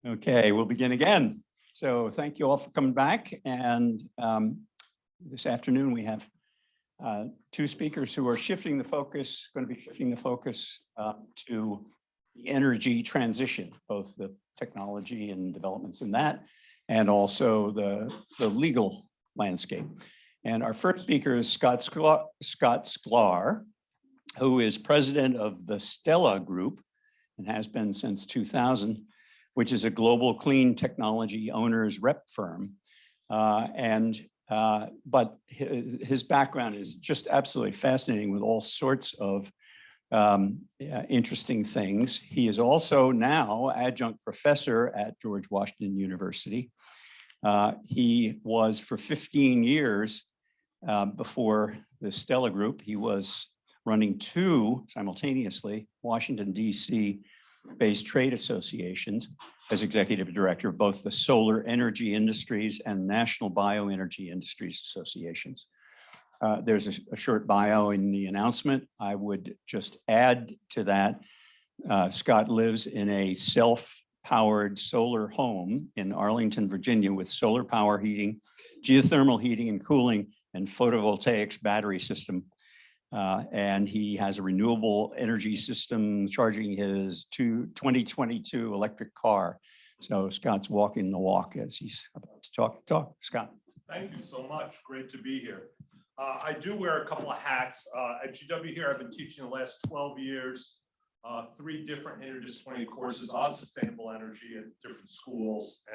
Okay, we'll begin again. So thank you all for coming back. And this afternoon we have two speakers who are shifting the focus, going to be shifting the focus to the energy transition, both the technology and developments in that, and also the legal landscape. And our first speaker is Scott Sklar, who is president of the Stella Group and has been since 2000, which is a global clean technology owners rep firm. But his background is just absolutely fascinating with all sorts of interesting things. He is also now adjunct professor at George Washington University. He was for 15 years before the Stella Group. He was running two simultaneously Washington, D.C. based trade associations as executive director of both the Solar Energy Industries and National Bioenergy Industries Associations. There's a short bio in the announcement. I would just add to that, Scott lives in a self-powered solar home in Arlington, Virginia, with solar power heating, geothermal heating and cooling, and photovoltaics battery system. And he has a renewable energy system charging his 2022 electric car. So Scott's walking the walk as he's about to talk. Scott. Thank you so much. Great to be here. I do wear a couple of hats. At GW here, I've been teaching the last 12 years, 3 different interdisciplinary courses on sustainable energy at different schools.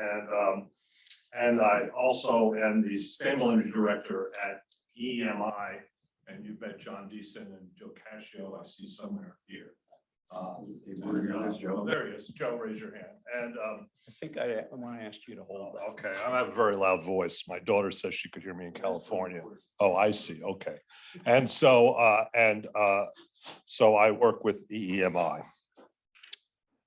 And I also am the sustainable energy director at EMI. And you've met John Deason and Joe Cascio, I see somewhere here. There he is. Joe, raise your hand. And I think I want to ask you to hold that. Okay, I have a very loud voice. My daughter says she could hear me in California. Oh, I see. Okay. And so I work with EEMI.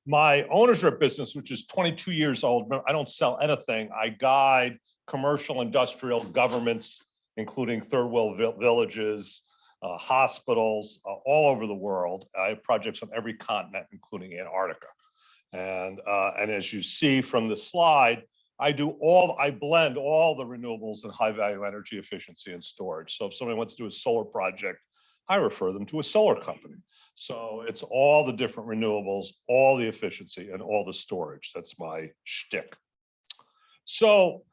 My owner's rep business, which is 22 years old, I don't sell anything. I guide commercial, industrial, governments, including third world villages, hospitals all over the world. I have projects on every continent, including Antarctica. And as you see from the slide, I blend all the renewables and high value energy efficiency and storage. So if somebody wants to do a solar project, I refer them to a solar company. So it's all the different renewables, all the efficiency, and all the storage. That's my shtick. So,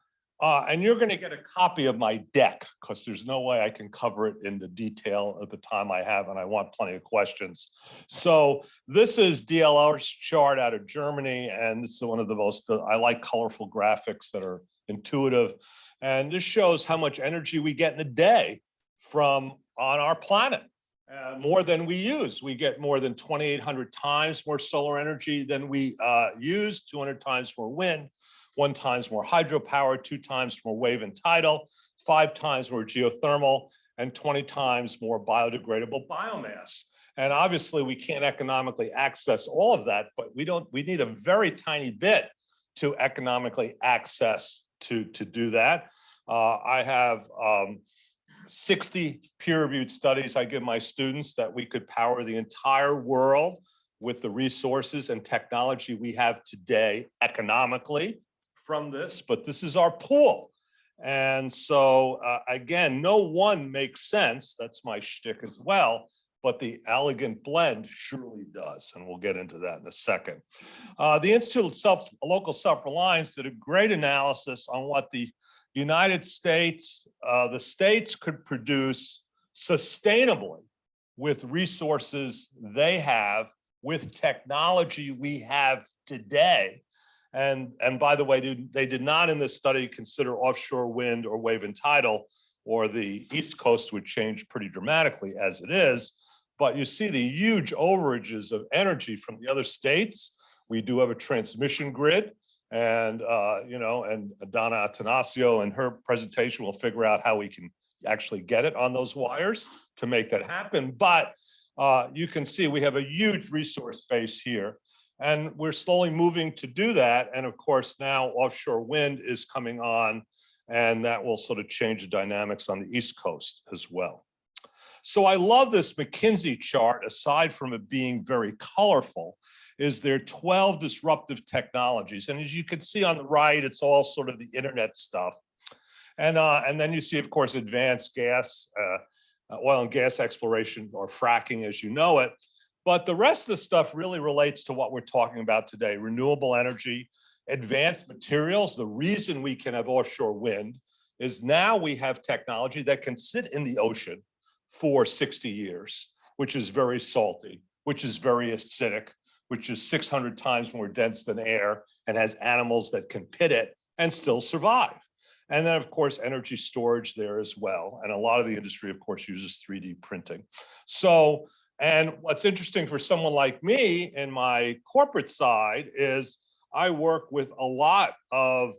and you're going to get a copy of my deck because there's no way I can cover it in the detail at the time I have, and I want plenty of questions. So this is DLR's chart out of Germany, and this is one of the most, I like colorful graphics that are intuitive. And this shows how much energy we get in a day from on our planet, more than we use. We get more than 2,800 times more solar energy than we use, 200 times more wind, 1 times more hydropower, 2 times more wave and tidal, 5 times more geothermal, and 20 times more biodegradable biomass. And obviously we can't economically access all of that, but we need a very tiny bit to economically access to do that. I have 60 peer-reviewed studies I give my students that we could power the entire world with the resources and technology we have today economically from this, but this is our pool. And so again, no one makes sense. That's my shtick as well, but the elegant blend surely does. And we'll get into that in a second. The Institute of Local Self-Reliance did a great analysis on what the United States, the states could produce sustainably with resources they have, with technology we have today. And by the way, they did not in this study consider offshore wind or wave and tidal, or the East Coast would change pretty dramatically as it is. But you see the huge overages of energy from the other states. We do have a transmission grid. And, and Donna Atanasio in her presentation will figure out how we can actually get it on those wires to make that happen. But you can see we have a huge resource base here. And we're slowly moving to do that. And of course, now offshore wind is coming on, and that will sort of change the dynamics on the East Coast as well. So I love this McKinsey chart, aside from it being very colorful. is there are 12 disruptive technologies. And as you can see on the right, it's all sort of the internet stuff. And then you see, of course, advanced gas, oil and gas exploration, or fracking as you know it. But the rest of the stuff really relates to what we're talking about today: renewable energy, advanced materials. The reason we can have offshore wind is now we have technology that can sit in the ocean for 60 years, which is very salty, which is very acidic, which is 600 times more dense than air, and has animals that can pit it and still survive. And then, of course, energy storage there as well. And a lot of the industry, of course, uses 3D printing. So, and what's interesting for someone like me in my corporate side is I work with a lot of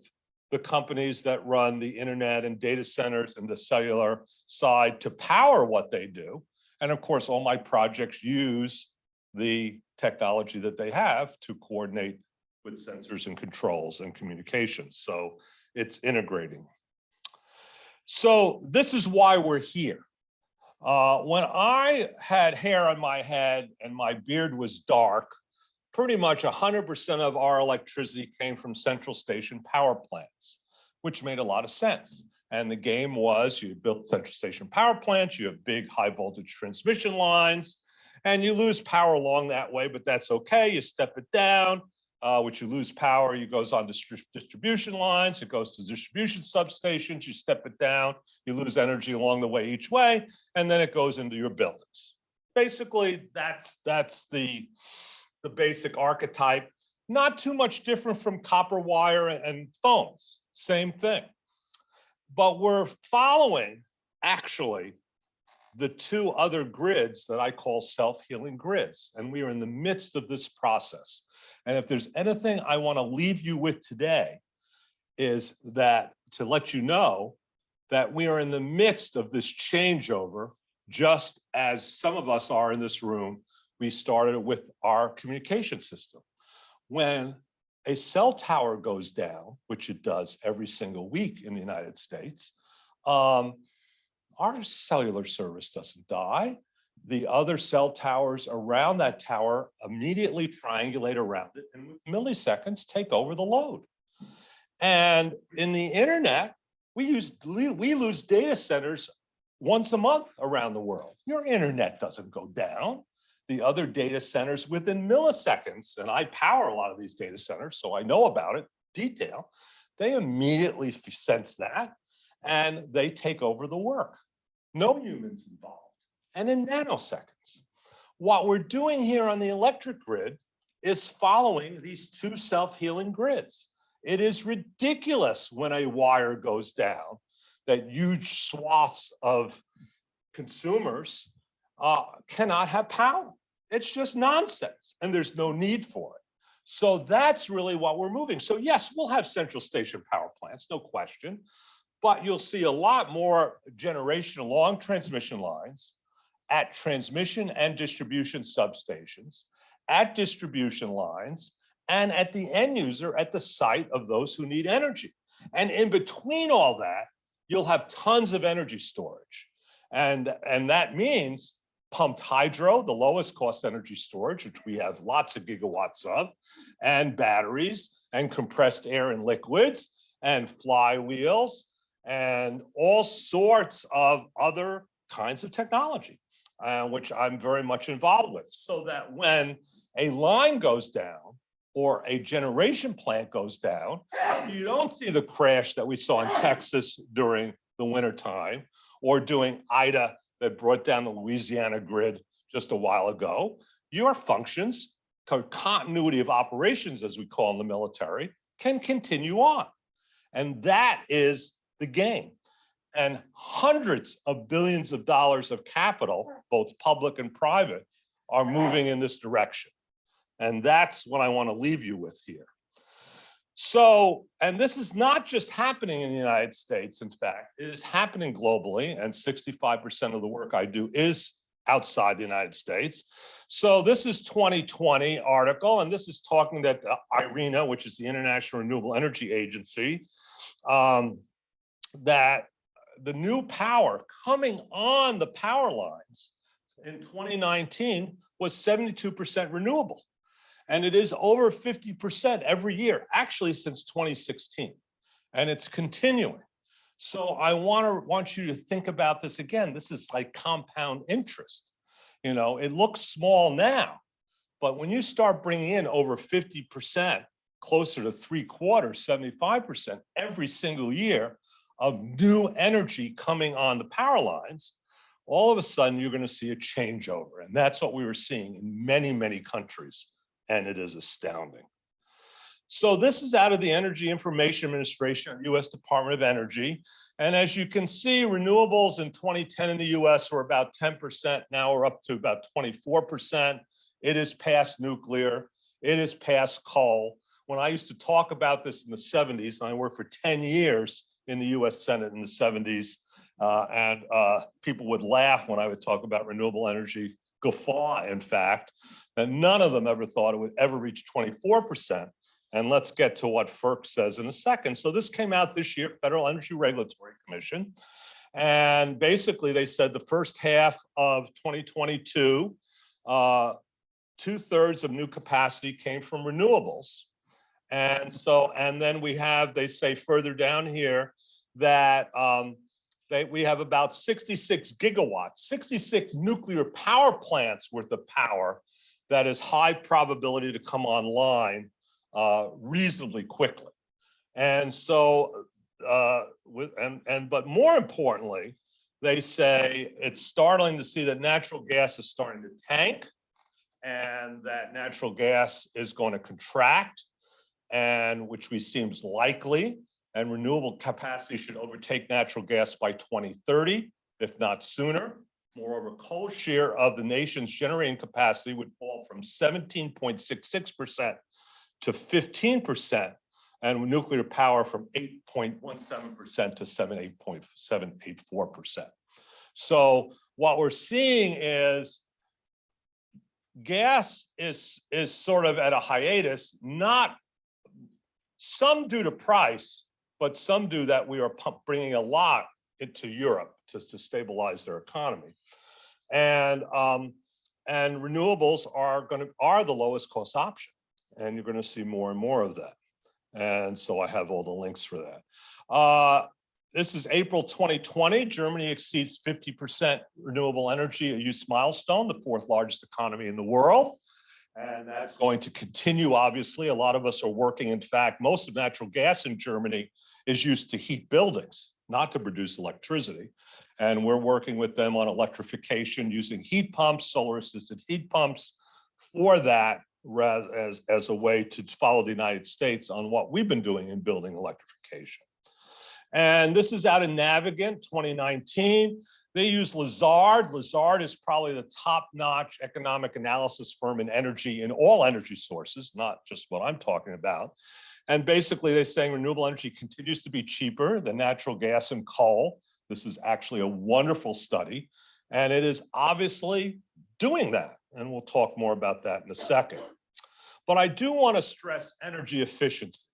the companies that run the internet and data centers and the cellular side to power what they do. And of course, all my projects use the technology that they have to coordinate with sensors and controls and communications. So it's integrating. So this is why we're here. When I had hair on my head and my beard was dark, pretty much 100% of our electricity came from central station power plants, which made a lot of sense. And the game was you build central station power plants, you have big high voltage transmission lines, and you lose power along that way, but that's okay. You step it down, which you lose power, it goes on to distribution lines, it goes to distribution substations, you step it down, you lose energy along the way each way, and then it goes into your buildings. Basically, that's the basic archetype, not too much different from copper wire and phones, same thing. But we're following, actually, the two other grids that I call self-healing grids. And we are in the midst of this process. And if there's anything I want to leave you with today, is that to let you know that we are in the midst of this changeover, just as some of us are in this room. We started with our communication system. When a cell tower goes down, which it does every single week in the United States, our cellular service doesn't die. The other cell towers around that tower immediately triangulate around it and with milliseconds take over the load. And in the internet, we lose data centers once a month around the world. Your internet doesn't go down. The other data centers within milliseconds, and I power a lot of these data centers, so I know about it, detail, they immediately sense that and they take over the work. No humans involved, and in nanoseconds. What we're doing here on the electric grid is following these two self-healing grids. It is ridiculous when a wire goes down that huge swaths of consumers cannot have power. It's just nonsense, and there's no need for it. So that's really what we're moving. So yes, we'll have central station power plants, no question, but you'll see a lot more generation along transmission lines, at transmission and distribution substations, at distribution lines, and at the end user at the site of those who need energy. And in between all that, you'll have tons of energy storage. And that means pumped hydro, the lowest cost energy storage, which we have lots of gigawatts of, and batteries, and compressed air and liquids, and flywheels, and all sorts of other kinds of technology, which I'm very much involved with, so that when a line goes down or a generation plant goes down, you don't see the crash that we saw in Texas during the wintertime, or doing Ida that brought down the Louisiana grid just a while ago. Your functions, continuity of operations, as we call in the military, can continue on. And that is the game. And hundreds of billions of dollars of capital, both public and private, are moving in this direction. And that's what I want to leave you with here. So, and this is not just happening in the United States, in fact, it is happening globally, and 65% of the work I do is outside the United States. So this is 2020 article, and this is talking that IRENA, which is the International Renewable Energy Agency, that the new power coming on the power lines in 2019 was 72% renewable. And it is over 50% every year, actually since 2016. And it's continuing. So I want you to think about this again. This is like compound interest. You know, it looks small now, but when you start bringing in over 50%, closer to 3/4, 75% every single year of new energy coming on the power lines, all of a sudden you're going to see a changeover. And that's what we were seeing in many, many countries. And it is astounding. So this is out of the Energy Information Administration, US Department of Energy. And as you can see, renewables in 2010 in the US were about 10%. Now we're up to about 24%. It is past nuclear. It is past coal. When I used to talk about this in the 70s, and I worked for 10 years in the US Senate in the 70s, and people would laugh when I would talk about renewable energy, guffaw, in fact, and none of them ever thought it would ever reach 24%. And let's get to what FERC says in a second. So this came out this year, Federal Energy Regulatory Commission. And basically they said the first half of 2022, 2/3 of new capacity came from renewables. And so, and then we have, they say further down here that we have about 66 gigawatts, 66 nuclear power plants worth of power that is high probability to come online reasonably quickly. And so, but more importantly, they say it's startling to see that natural gas is starting to tank and that natural gas is going to contract, and which seems likely, and renewable capacity should overtake natural gas by 2030, if not sooner. Moreover, coal share of the nation's generating capacity would fall from 17.66% to 15%, and nuclear power from 8.17% to 7.84%. So what we're seeing is gas is sort of at a hiatus, not some due to price, but some due that we are bringing a lot into Europe to stabilize their economy. And renewables are the lowest cost option. And you're going to see more and more of that. And so I have all the links for that. This is April 2020. Germany exceeds 50% renewable energy use milestone, the 4th largest economy in the world. And that's going to continue, obviously. A lot of us are working. In fact, most of natural gas in Germany is used to heat buildings, not to produce electricity. And we're working with them on electrification using heat pumps, solar-assisted heat pumps for that, rather as a way to follow the United States on what we've been doing in building electrification. And this is out of Navigant 2019. They use Lazard. Lazard is probably the top-notch economic analysis firm in energy, in all energy sources, not just what I'm talking about. And basically they're saying renewable energy continues to be cheaper than natural gas and coal. This is actually a wonderful study, and it is obviously doing that. And we'll talk more about that in a second. But I do want to stress energy efficiency.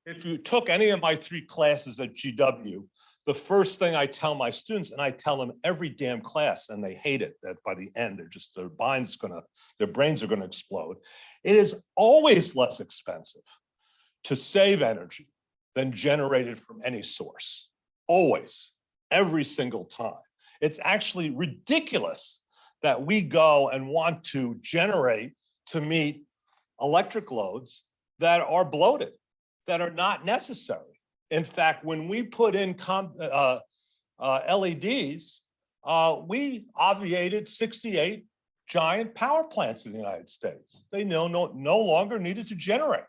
If you took any of my 3 classes at GW, the first thing I tell my students, and I tell them every damn class, and they hate it, that by the end, their brains are going to explode. It is always less expensive to save energy than generated from any source. Always, every single time. It's actually ridiculous that we go and want to generate to meet electric loads that are bloated, that are not necessary. In fact, when we put in LEDs, we obviated 68 giant power plants in the United States. They no longer needed to generate.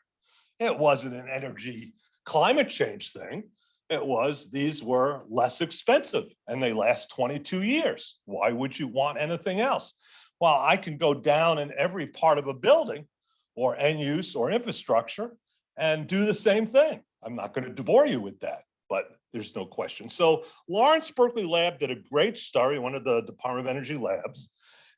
It wasn't an energy climate change thing. It was, these were less expensive and they last 22 years. Why would you want anything else? Well, I can go down in every part of a building or end use or infrastructure and do the same thing. I'm not going to bore you with that, but there's no question. So Lawrence Berkeley Lab did a great study, one of the Department of Energy labs,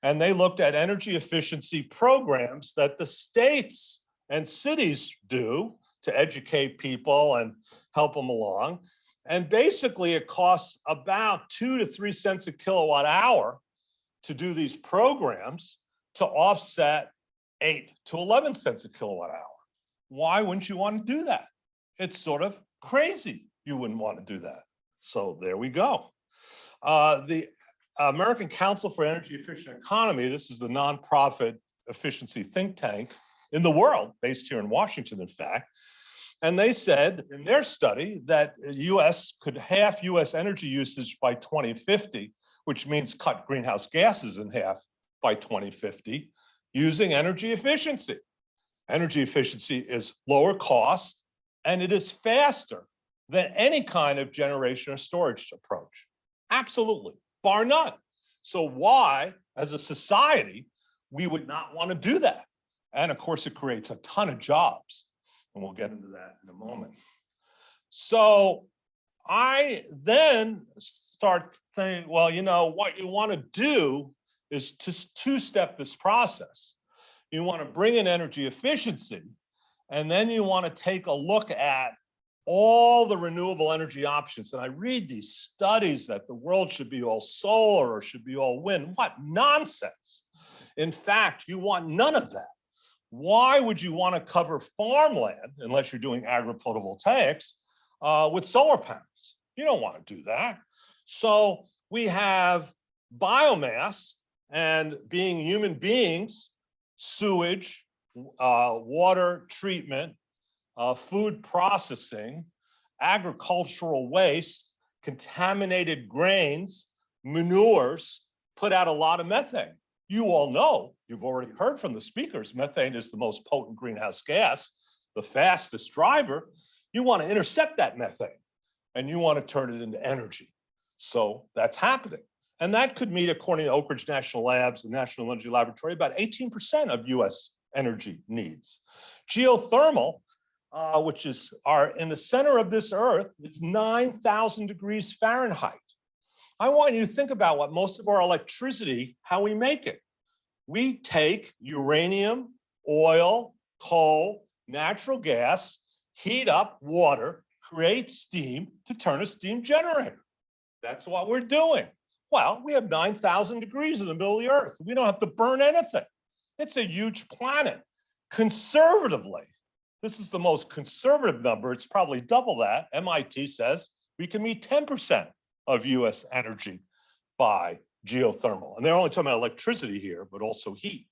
and they looked at energy efficiency programs that the states and cities do to educate people and help them along. And basically it costs about 2 to 3 cents a kilowatt hour to do these programs to offset 8 to 11 cents a kilowatt hour. Why wouldn't you want to do that? It's sort of crazy. You wouldn't want to do that. So there we go. The American Council for Energy Efficient Economy, this is the nonprofit efficiency think tank in the world, based here in Washington, in fact. And they said in their study that US could half US energy usage by 2050, which means cut greenhouse gases in half by 2050, using energy efficiency. Energy efficiency is lower cost and it is faster than any kind of generation or storage approach. Absolutely, bar none. So why, as a society, we would not want to do that? And of course, it creates a ton of jobs. And we'll get into that in a moment. So I then start thinking, well, you know, what you want to do is to two-step this process. You want to bring in energy efficiency, and then you want to take a look at all the renewable energy options. And I read these studies that the world should be all solar or should be all wind. What nonsense. In fact, you want none of that. Why would you want to cover farmland, unless you're doing agri-photovoltaics, with solar panels? You don't want to do that. So we have biomass, and being human beings, sewage, water treatment, food processing, agricultural waste, contaminated grains, manures, put out a lot of methane. You all know, you've already heard from the speakers, methane is the most potent greenhouse gas, the fastest driver. You want to intercept that methane and you want to turn it into energy. So that's happening. And that could meet, according to Oak Ridge National Labs, the National Energy Laboratory, about 18% of US energy needs. Geothermal, which is in the center of this earth, is 9,000 degrees Fahrenheit. I want you to think about what most of our electricity, how we make it. We take uranium, oil, coal, natural gas, heat up water, create steam to turn a steam generator. That's what we're doing. Well, we have 9,000 degrees in the middle of the earth. We don't have to burn anything. It's a huge planet. Conservatively, this is the most conservative number. It's probably double that. MIT says we can meet 10% of US energy by geothermal. And they're only talking about electricity here, but also heat.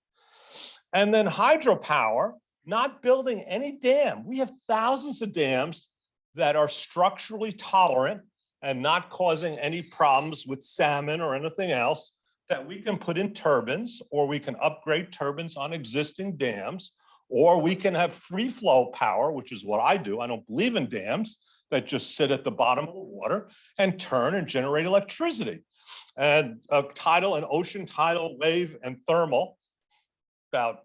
And then hydropower, not building any dam. We have thousands of dams that are structurally tolerant and not causing any problems with salmon or anything else, that we can put in turbines, or we can upgrade turbines on existing dams, or we can have free flow power, which is what I do. I don't believe in dams that just sit at the bottom of the water and turn and generate electricity. And tidal and ocean tidal, wave and thermal, about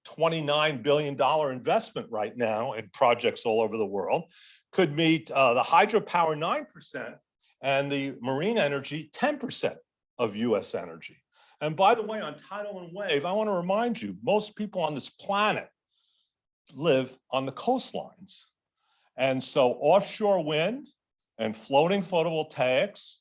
$29 billion investment right now in projects all over the world, could meet the hydropower 9% and the marine energy 10% of US energy. And by the way, on tidal and wave, I want to remind you, most people on this planet live on the coastlines. And so offshore wind and floating photovoltaics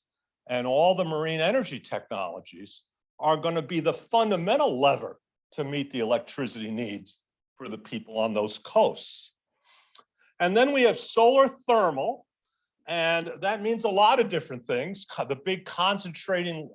and all the marine energy technologies are going to be the fundamental lever to meet the electricity needs for the people on those coasts. And then we have solar thermal, and that means a lot of different things. The big concentrating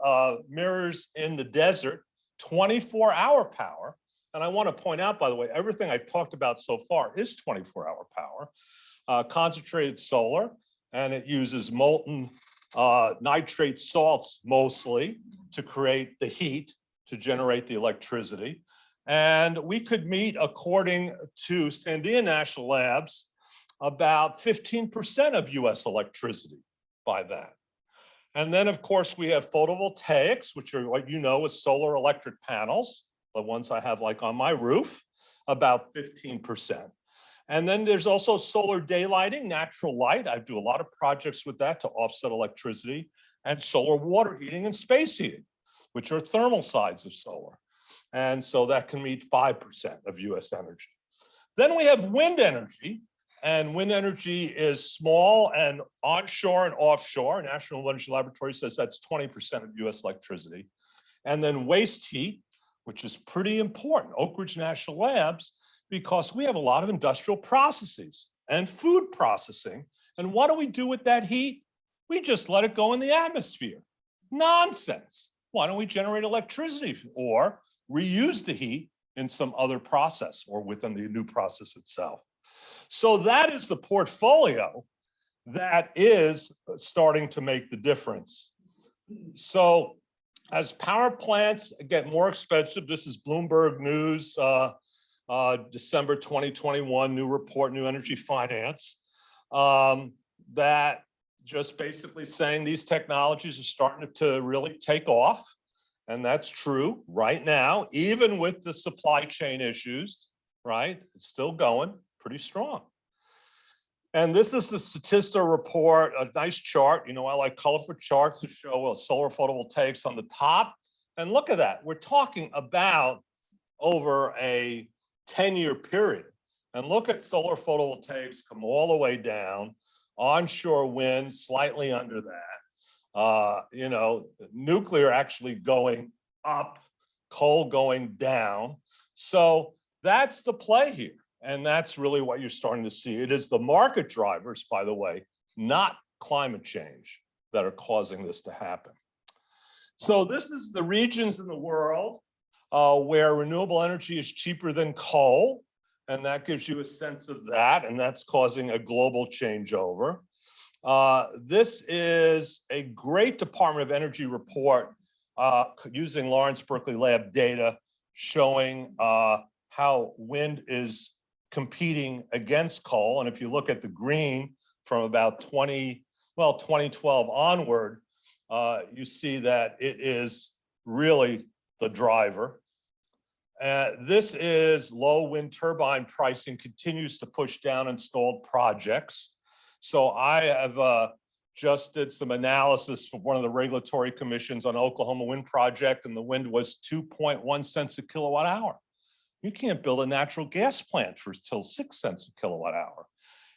mirrors in the desert, 24-hour power. And I want to point out, by the way, everything I've talked about so far is 24-hour power. Concentrated solar, and it uses molten nitrate salts mostly to create the heat to generate the electricity. And we could meet, according to Sandia National Labs, about 15% of US electricity by that. And then, of course, we have photovoltaics, which are what you know as solar electric panels, the ones I have like on my roof, about 15%. And then there's also solar daylighting, natural light. I do a lot of projects with that to offset electricity, and solar water heating and space heating, which are thermal sides of solar. And so that can meet 5% of US energy. Then we have wind energy, and wind energy is small and onshore and offshore. National Energy Laboratory says that's 20% of US electricity. And then waste heat, which is pretty important, Oak Ridge National Labs, because we have a lot of industrial processes and food processing. And what do we do with that heat? We just let it go in the atmosphere. Nonsense. Why don't we generate electricity or reuse the heat in some other process or within the new process itself? So that is the portfolio that is starting to make the difference. So as power plants get more expensive, this is Bloomberg News, December 2021, new report, New Energy Finance, that just basically saying these technologies are starting to really take off. And that's true right now, even with the supply chain issues, right? It's still going pretty strong. And this is the Statista report, a nice chart. You know, I like colorful charts to show solar photovoltaics on the top. And look at that. We're talking about over a 10-year period. And look at solar photovoltaics come all the way down, onshore wind slightly under that. You know, nuclear actually going up, coal going down. So that's the play here. And that's really what you're starting to see. It is the market drivers, by the way, not climate change, that are causing this to happen. So this is the regions in the world where renewable energy is cheaper than coal. And that gives you a sense of that. And that's causing a global changeover. This is a great Department of Energy report using Lawrence Berkeley Lab data showing how wind is competing against coal. And if you look at the green from about 2012 onward, you see that it is really the driver. This is low wind turbine pricing continues to push down installed projects. So I have just did some analysis for one of the regulatory commissions on Oklahoma wind project, and the wind was 2.1 cents a kilowatt hour. You can't build a natural gas plant for till 6 cents a kilowatt hour.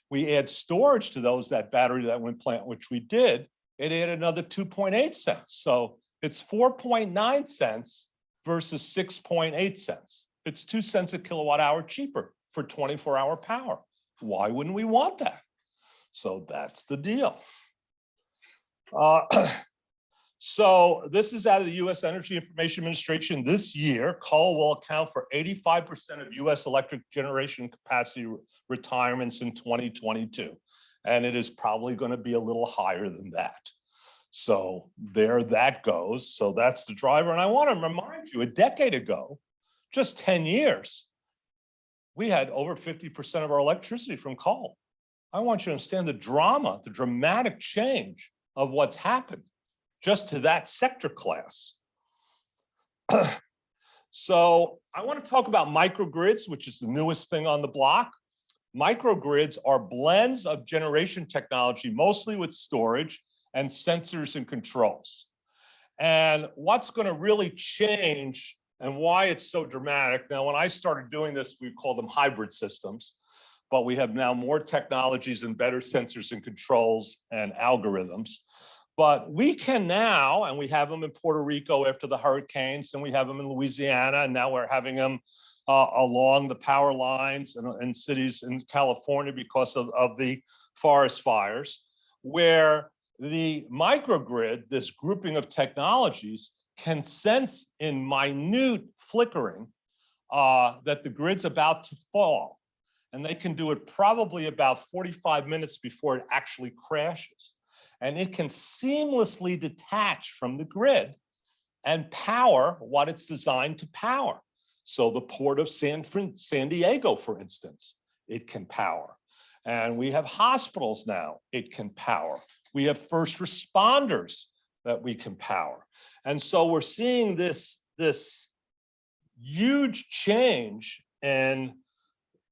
We add storage to that battery to that wind plant, which we did, it added another 2.8 cents. So it's 4.9 cents versus 6.8 cents. It's 2 cents a kilowatt hour cheaper for 24-hour power. Why wouldn't we want that? So that's the deal. So this is out of the U.S. Energy Information Administration. This year, coal will account for 85% of U.S. electric generation capacity retirements in 2022. And it is probably going to be a little higher than that. So there that goes. So that's the driver. And I want to remind you, a decade ago, just 10 years, we had over 50% of our electricity from coal. I want you to understand the drama, the dramatic change of what's happened just to that sector class. So I want to talk about microgrids, which is the newest thing on the block. Microgrids are blends of generation technology, mostly with storage and sensors and controls. And what's going to really change and why it's so dramatic. Now, when I started doing this, we called them hybrid systems, but we have now more technologies and better sensors and controls and algorithms. But we can now, and we have them in Puerto Rico after the hurricanes, and we have them in Louisiana, and now we're having them along the power lines in cities in California because of the forest fires, where the microgrid, this grouping of technologies, can sense in minute flickering that the grid's about to fall. And they can do it probably about 45 minutes before it actually crashes. And it can seamlessly detach from the grid and power what it's designed to power. So the port of San Diego, for instance, it can power. And we have hospitals now, it can power. We have first responders that we can power. And so we're seeing this huge change in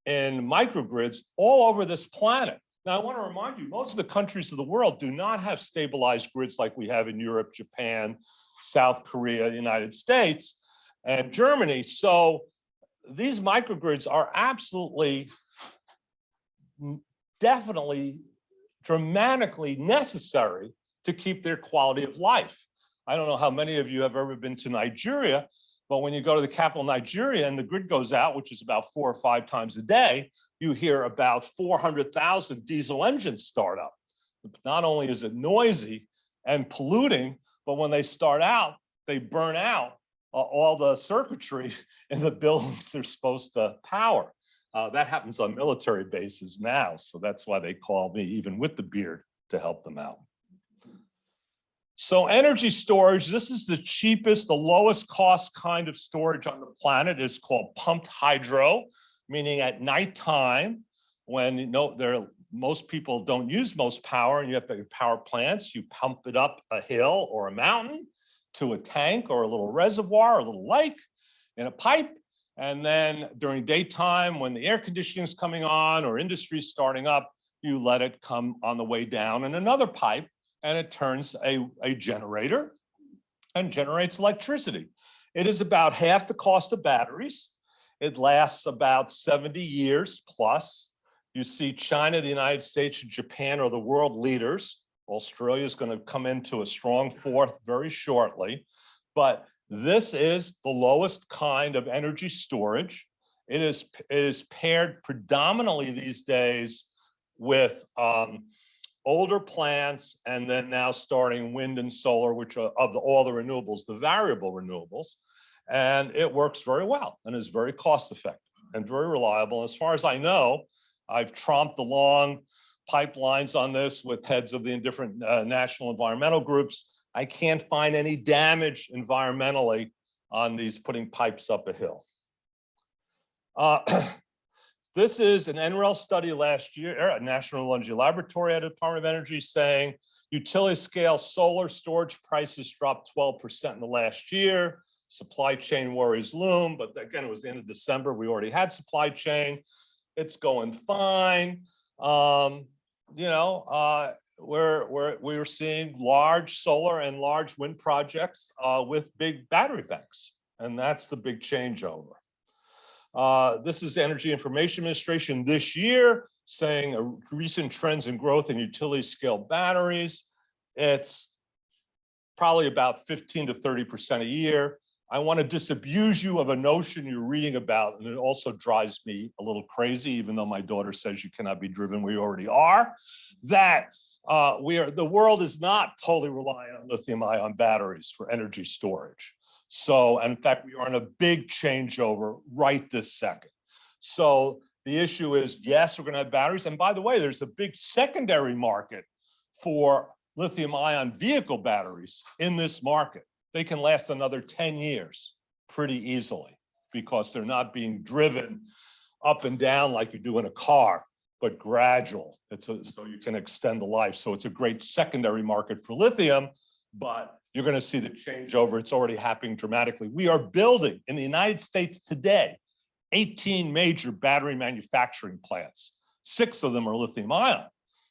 microgrids all over this planet. Now, I want to remind you, most of the countries of the world do not have stabilized grids like we have in Europe, Japan, South Korea, the United States, and Germany. So these microgrids are absolutely, definitely, dramatically necessary to keep their quality of life. I don't know how many of you have ever been to Nigeria, But when you go to the capital Nigeria and the grid goes out, which is about 4 or 5 times a day, you hear about 400,000 diesel engines start up. Not only is it noisy and polluting, but when they start out, they burn out all the circuitry in the buildings they're supposed to power. That happens on military bases now. So that's why they call me, even with the beard, to help them out. So energy storage, this is the cheapest, the lowest cost kind of storage on the planet. Is called pumped hydro, meaning at nighttime, when most people don't use most power and you have your power plants, you pump it up a hill or a mountain to a tank or a little reservoir or a little lake in a pipe. And then during daytime, when the air conditioning is coming on or industry is starting up, you let it come on the way down in another pipe, and it turns a generator and generates electricity. It is about half the cost of batteries. It lasts about 70 years plus. You see China, the United States, and Japan are the world leaders. Australia is going to come into a strong fourth very shortly. But this is the lowest kind of energy storage. It is paired predominantly these days with older plants, and then now starting wind and solar, which are of all the renewables, the variable renewables. And it works very well and is very cost effective and very reliable. As far as I know, I've tromped along pipelines on this with heads of the different national environmental groups. I can't find any damage environmentally on these putting pipes up a hill. This is an NREL study last year, a National Energy Laboratory at the Department of Energy, saying utility scale solar storage prices dropped 12% in the last year. Supply chain worries loom, but again, it was the end of December. We already had supply chain. It's going fine. We're seeing large solar and large wind projects with big battery banks, and that's the big changeover. This is Energy Information Administration this year saying recent trends in growth in utility scale batteries. It's probably about 15 to 30% a year. I want to disabuse you of a notion you're reading about, and it also drives me a little crazy, even though my daughter says you cannot be driven where you already are, that the world is not totally reliant on lithium-ion batteries for energy storage. So, in fact, we are in a big changeover right this second. So the issue is, yes, we're going to have batteries. And by the way, there's a big secondary market for lithium-ion vehicle batteries in this market. They can last another 10 years pretty easily because they're not being driven up and down like you do in a car, but gradual. So you can extend the life. So it's a great secondary market for lithium, but you're going to see the changeover. It's already happening dramatically. We are building in the United States today 18 major battery manufacturing plants. 6 of them are lithium ion.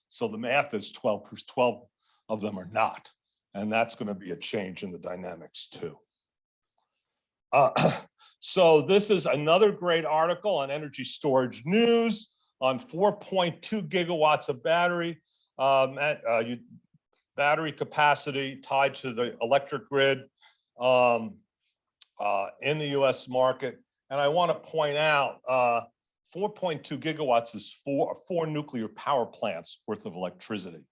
So the math is 12 of them are not. And that's going to be a change in the dynamics too. So this is another great article on Energy Storage News on 4.2 gigawatts of battery. Battery capacity tied to the electric grid in the US market. And I want to point out 4.2 gigawatts is four nuclear power plants worth of electricity.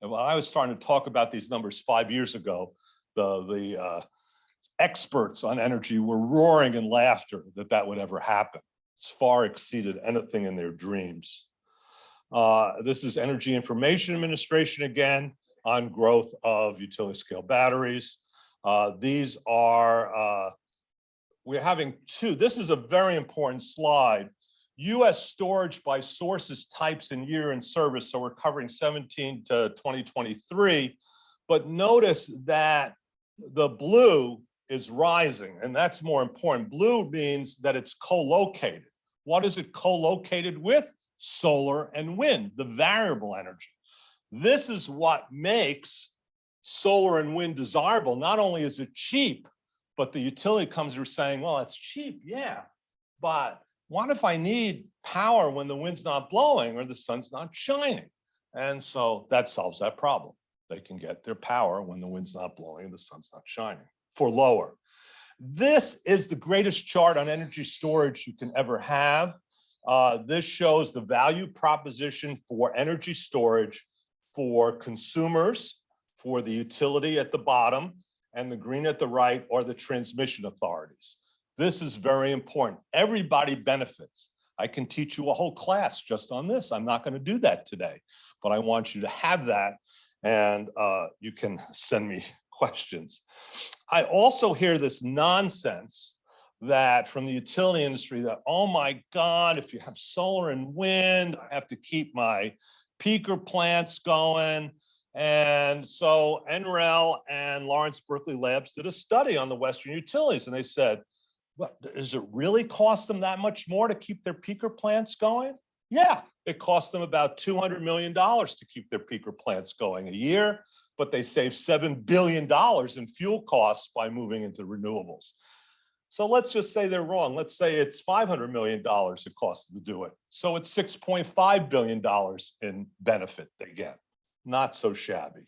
And when I was starting to talk about these numbers 5 years ago, the experts on energy were roaring in laughter that would ever happen. It's far exceeded anything in their dreams. This is Energy Information Administration again, on growth of utility scale batteries. These are, we're having two, this is a very important slide. US storage by sources, types, and year in service. So we're covering 17 to 2023. But notice that the blue is rising, and that's more important. Blue means that it's co-located. What is it co-located with? Solar and wind, the variable energy. This is what makes solar and wind desirable. Not only is it cheap, but the utility companies are saying, well, it's cheap, yeah, but what if I need power when the wind's not blowing or the sun's not shining? And so that solves that problem. They can get their power when the wind's not blowing and the sun's not shining for lower. This is the greatest chart on energy storage you can ever have. This shows the value proposition for energy storage for consumers, for the utility at the bottom, and the green at the right are the transmission authorities. This is very important. Everybody benefits. I can teach you a whole class just on this. I'm not going to do that today, but I want you to have that, and you can send me questions. I also hear this nonsense that from the utility industry that, oh my God, if you have solar and wind, I have to keep my peaker plants going. And so NREL and Lawrence Berkeley Labs did a study on the Western utilities, and they said, what, does it really cost them that much more to keep their peaker plants going? Yeah, it costs them about $200 million to keep their peaker plants going a year, but they save $7 billion in fuel costs by moving into renewables. So let's just say they're wrong. Let's say it's $500 million it costs to do it. So it's $6.5 billion in benefit they get. Not so shabby.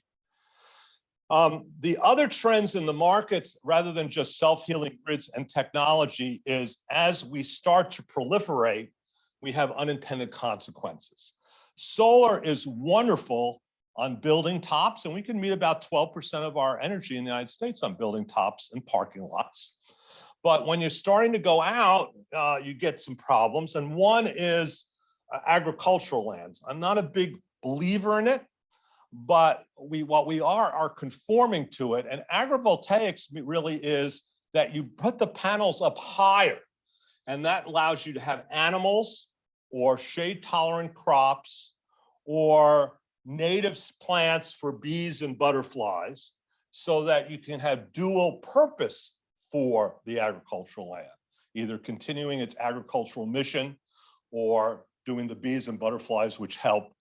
The other trends in the markets, rather than just self-healing grids and technology, is as we start to proliferate, we have unintended consequences. Solar is wonderful on building tops, and we can meet about 12% of our energy in the United States on building tops and parking lots. But when you're starting to go out, you get some problems. And one is agricultural lands. I'm not a big believer in it, but what we are conforming to it. And agrivoltaics really is that you put the panels up higher, and that allows you to have animals or shade tolerant crops or native plants for bees and butterflies, so that you can have dual purpose for the agricultural land, either continuing its agricultural mission or doing the bees and butterflies, which help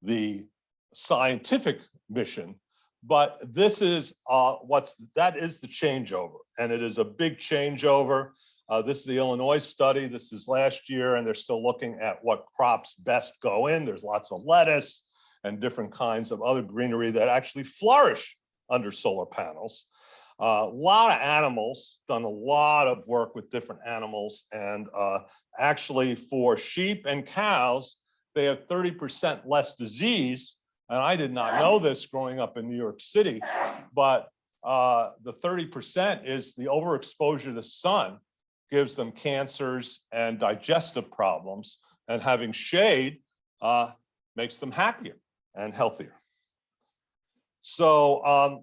the scientific mission. But this is that is the changeover, and it is a big changeover. This is the Illinois study. This is last year, and they're still looking at what crops best go in. There's lots of lettuce and different kinds of other greenery that actually flourish under solar panels. A lot of animals, done a lot of work with different animals, and actually for sheep and cows, they have 30% less disease. And I did not know this growing up in New York City, but the 30% is the overexposure to sun gives them cancers and digestive problems, and having shade makes them happier and healthier. So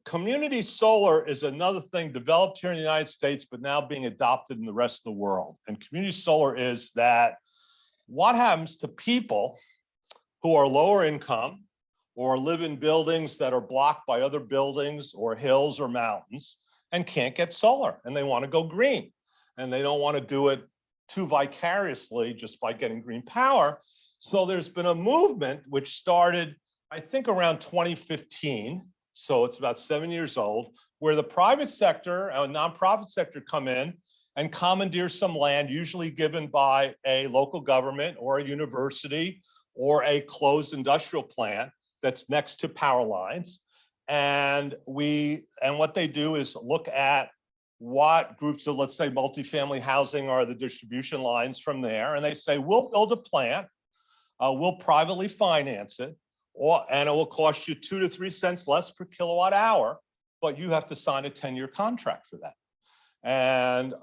community solar is another thing developed here in the United States, but now being adopted in the rest of the world. And community solar is that what happens to people who are lower income or live in buildings that are blocked by other buildings or hills or mountains and can't get solar, and they want to go green, and they don't want to do it too vicariously just by getting green power. So there's been a movement which started, I think, around 2015. So it's about 7 years old, where the private sector and nonprofit sector come in and commandeer some land, usually given by a local government or a university or a closed industrial plant that's next to power lines. And what they do is look at what groups of, let's say, multifamily housing are the distribution lines from there. And they say, we'll build a plant, we'll privately finance it, and it will cost you 2 to 3 cents less per kilowatt hour, but you have to sign a 10-year contract for that. And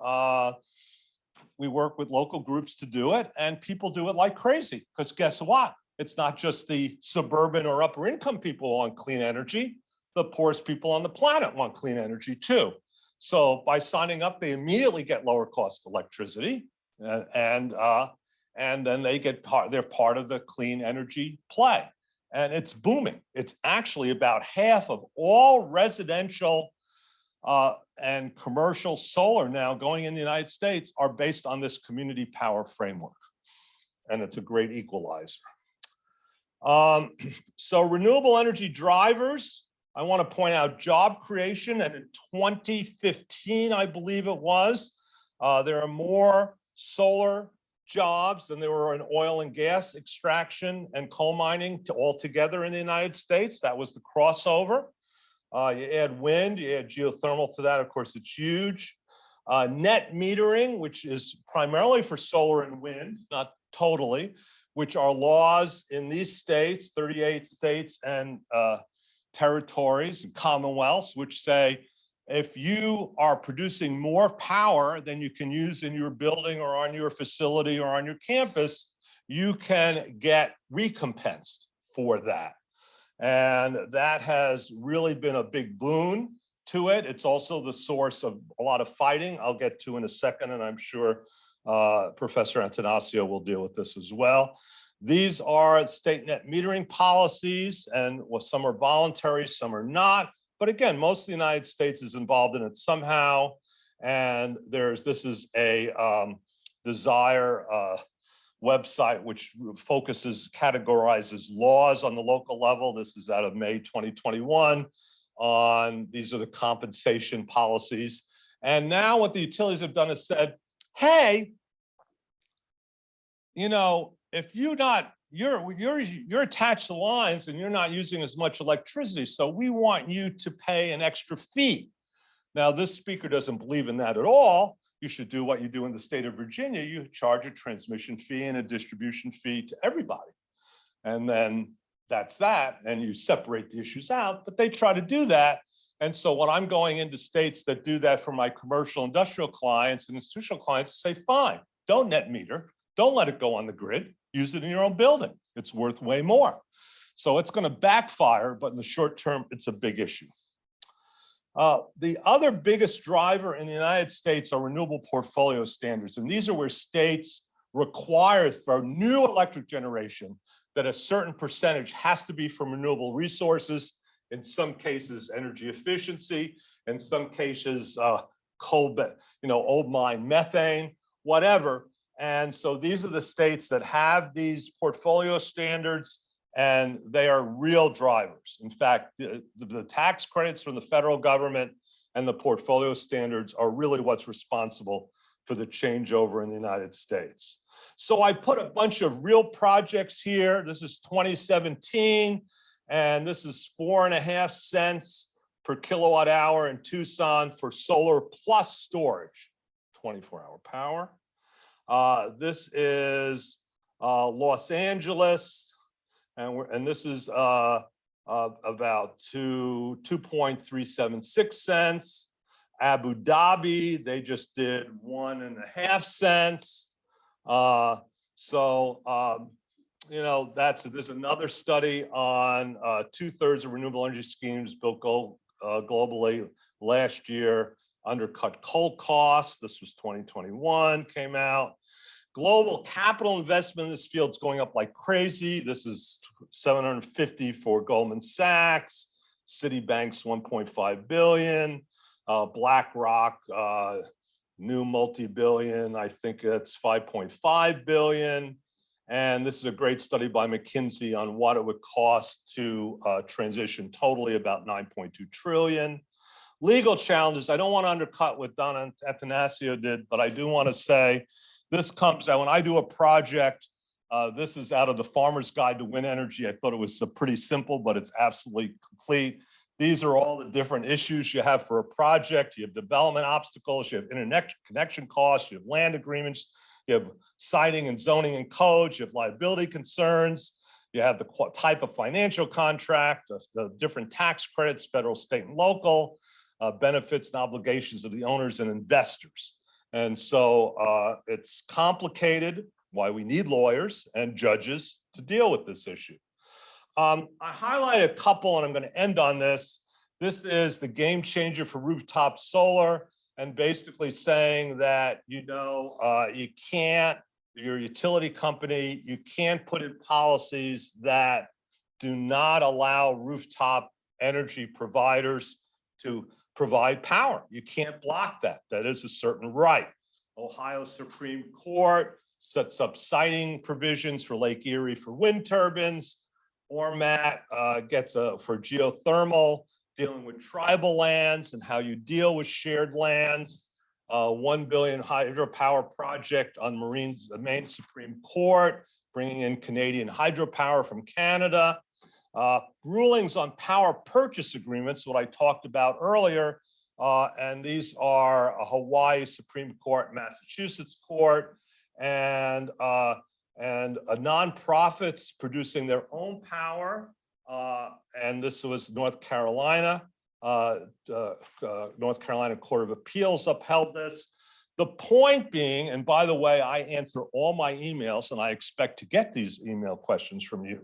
we work with local groups to do it, and people do it like crazy, because guess what? It's not just the suburban or upper income people who want clean energy. The poorest people on the planet want clean energy too. So by signing up, they immediately get lower cost electricity, and then they get they're part of the clean energy play. And it's booming. It's actually about half of all residential and commercial solar now going in the United States are based on this community power framework. And it's a great equalizer. So renewable energy drivers, I want to point out job creation. And in 2015, I believe it was, there are more solar jobs than there were in oil and gas extraction and coal mining altogether in the United States. That was the crossover. You add wind, you add geothermal to that, of course, it's huge. Net metering, which is primarily for solar and wind, not totally, which are laws in these states, 38 states and territories and commonwealths, which say if you are producing more power than you can use in your building or on your facility or on your campus, you can get recompensed for that. And that has really been a big boon to it. It's also the source of a lot of fighting I'll get to in a second, and I'm sure Professor Antanasio will deal with this as well. These are state net metering policies, and well, some are voluntary, some are not. But again, most of the United States is involved in it somehow. And this is a Desire website which categorizes laws on the local level. This is out of May 2021. These are the compensation policies. And now what the utilities have done is said, hey, you know, if you're attached to lines and you're not using as much electricity, so we want you to pay an extra fee. Now, this speaker doesn't believe in that at all. You should do what you do in the state of Virginia. You charge a transmission fee and a distribution fee to everybody. And then that's that, and you separate the issues out, but they try to do that. And so when I'm going into states that do that for my commercial industrial clients and institutional clients, say, fine, don't net meter, don't let it go on the grid, use it in your own building. It's worth way more. So it's going to backfire, but in the short term, it's a big issue. The other biggest driver in the United States are renewable portfolio standards. And these are where states require for new electric generation that a certain percentage has to be from renewable resources, in some cases energy efficiency, in some cases coal, old mine methane, whatever. And so these are the states that have these portfolio standards, and they are real drivers. In fact, the tax credits from the federal government and the portfolio standards are really what's responsible for the changeover in the United States. So I put a bunch of real projects here. This is 2017, and this is 4.5 cents per kilowatt hour in Tucson for solar plus storage, 24-hour power. This is Los Angeles, and this is about 2.376 cents. Abu Dhabi, they just did 1.5 cents. There's another study on 2/3 of renewable energy schemes built globally last year undercut coal costs. This was 2021, came out. Global capital investment in this field is going up like crazy. This is 750 for Goldman Sachs, Citibank's 1.5 billion, BlackRock, new multi-billion, I think it's 5.5 billion. And this is a great study by McKinsey on what it would cost to transition totally, about 9.2 trillion. Legal challenges, I don't want to undercut what Don Atanasio did, but I do want to say this comes out when I do a project. This is out of the Farmer's Guide to Wind Energy. I thought it was pretty simple, but it's absolutely complete. These are all the different issues you have for a project. You have development obstacles, you have internet connection costs, you have land agreements, you have siting and zoning and codes, you have liability concerns, you have the type of financial contract, the different tax credits, federal, state, and local, benefits and obligations of the owners and investors. And so it's complicated, why we need lawyers and judges to deal with this issue. I highlight a couple, and I'm going to end on this. This is the game changer for rooftop solar, and basically saying that, you can't, your utility company, you can't put in policies that do not allow rooftop energy providers to provide power. You can't block that. That is a certain right. Ohio Supreme Court sets up siting provisions for Lake Erie for wind turbines. ORMAT gets for geothermal, dealing with tribal lands and how you deal with shared lands. 1 billion hydropower project on the Maine Supreme Court, bringing in Canadian hydropower from Canada. Rulings on power purchase agreements, what I talked about earlier. And these are a Hawaii Supreme Court, Massachusetts court, and nonprofits producing their own power. And this was North Carolina. North Carolina Court of Appeals upheld this. The point being, and by the way, I answer all my emails, and I expect to get these email questions from you,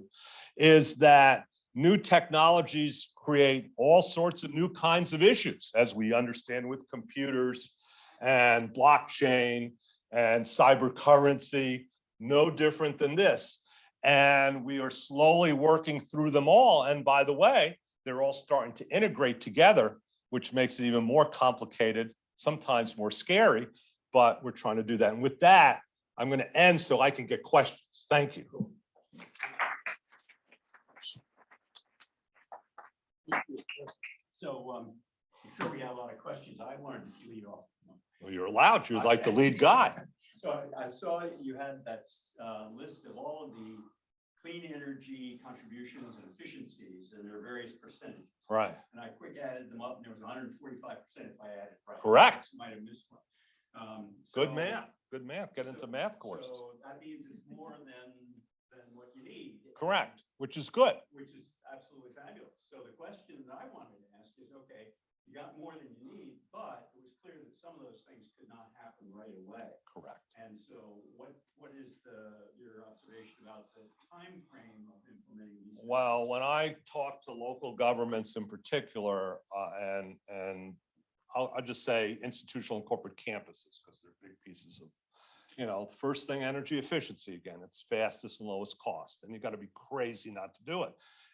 is that new technologies create all sorts of new kinds of issues, as we understand with computers and blockchain and cyber currency, no different than this. And we are slowly working through them all. And by the way, they're all starting to integrate together, which makes it even more complicated, sometimes more scary, but we're trying to do that. And with that, I'm going to end so I can get questions. Thank you. So I'm sure we have a lot of questions. I wanted to lead off. Well, you're allowed. You're like the lead guy. So I saw you had that list of all of the clean energy contributions and efficiencies and their various percentages. Right. And I quick added them up and there was 145% if I added right. Correct. I might have missed one. Good math. Good math. Get into math courses. So that means it's more than what you need. Correct. Which is good. Which is absolutely fabulous. So the question that I wanted to ask is, okay, you got more than you need, but it was clear that some of those things could not happen right away. Correct. And so what is your observation about the time frame of implementing these? Well, when I talk to local governments in particular, and I'll just say institutional and corporate campuses, because they're big pieces of, first thing, energy efficiency. Again, it's fastest and lowest cost, and you got to be crazy not to do it.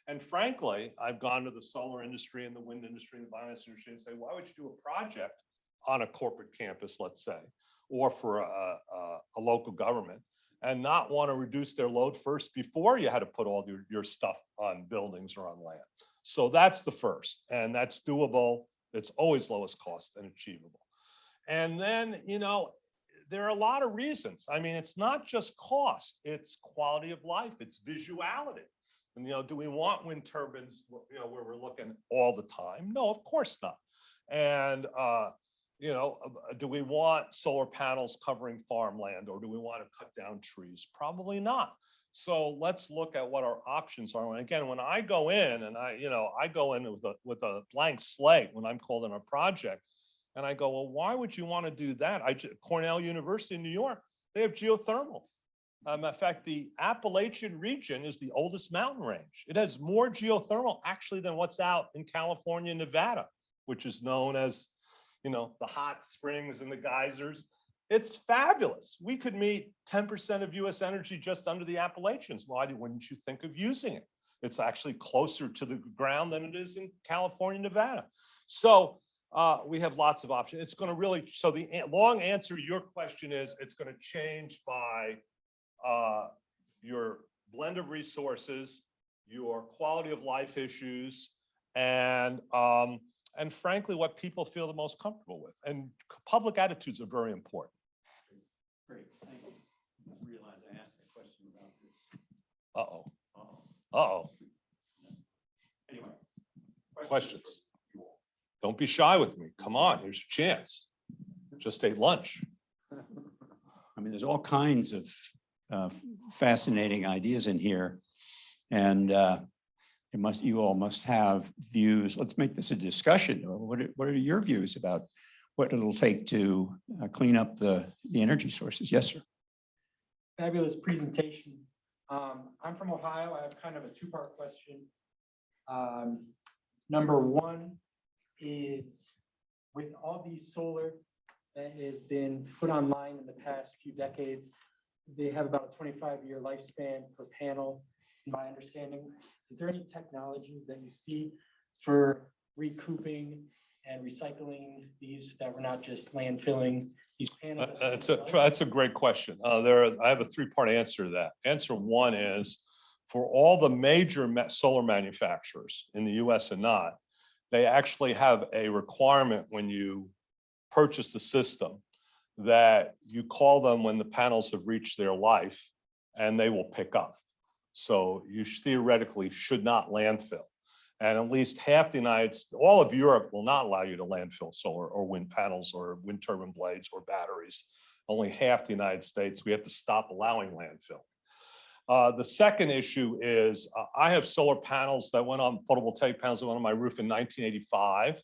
And frankly, I've gone to the solar industry and the wind industry and the biomass industry and say, why would you do a project on a corporate campus, let's say, or for a local government, and not want to reduce their load first before you had to put all your stuff on buildings or on land? So that's the first, and that's doable. It's always lowest cost and achievable. And then, there are a lot of reasons. I mean, it's not just cost, it's quality of life, it's visuality. And, do we want wind turbines, where we're looking all the time? No, of course not. And, do we want solar panels covering farmland, or do we want to cut down trees? Probably not. So let's look at what our options are. And again, when I go in and I go in with a blank slate when I'm called in a project, and I go, well, why would you want to do that? Cornell University in New York, they have geothermal. In fact, the Appalachian region is the oldest mountain range. It has more geothermal actually than what's out in California and Nevada, which is known as, the hot springs and the geysers. It's fabulous. We could meet 10% of US energy just under the Appalachians. Why wouldn't you think of using it? It's actually closer to the ground than it is in California, Nevada. So we have lots of options. It's going to really, so the long answer to your question is, it's going to change by your blend of resources, your quality of life issues, and frankly, what people feel the most comfortable with. And public attitudes are very important. Great, thank you. I just realized I asked that question about this. Uh-oh. Uh-oh. Anyway. Questions? Don't be shy with me. Come on, here's your chance. Just ate lunch. I mean, there's all kinds of fascinating ideas in here. And you all must have views. Let's make this a discussion. What are your views about what it'll take to clean up the energy sources? Yes, sir. Fabulous presentation. I'm from Ohio. I have kind of a two-part question. Number one is, with all these solar that has been put online in the past few decades, they have about a 25-year lifespan per panel, in my understanding. Is there any technologies that you see for recouping and recycling these, that we're not just landfilling these panels? That's a great question. I have a three-part answer to that. Answer one is, for all the major solar manufacturers in the US and not, they actually have a requirement when you purchase the system that you call them when the panels have reached their life, and they will pick up. So you theoretically should not landfill. And at least half the all of Europe will not allow you to landfill solar or wind panels or wind turbine blades or batteries. Only half the United States, we have to stop allowing landfill. The second issue is I have solar panels that went on, photovoltaic panels that went on my roof in 1985.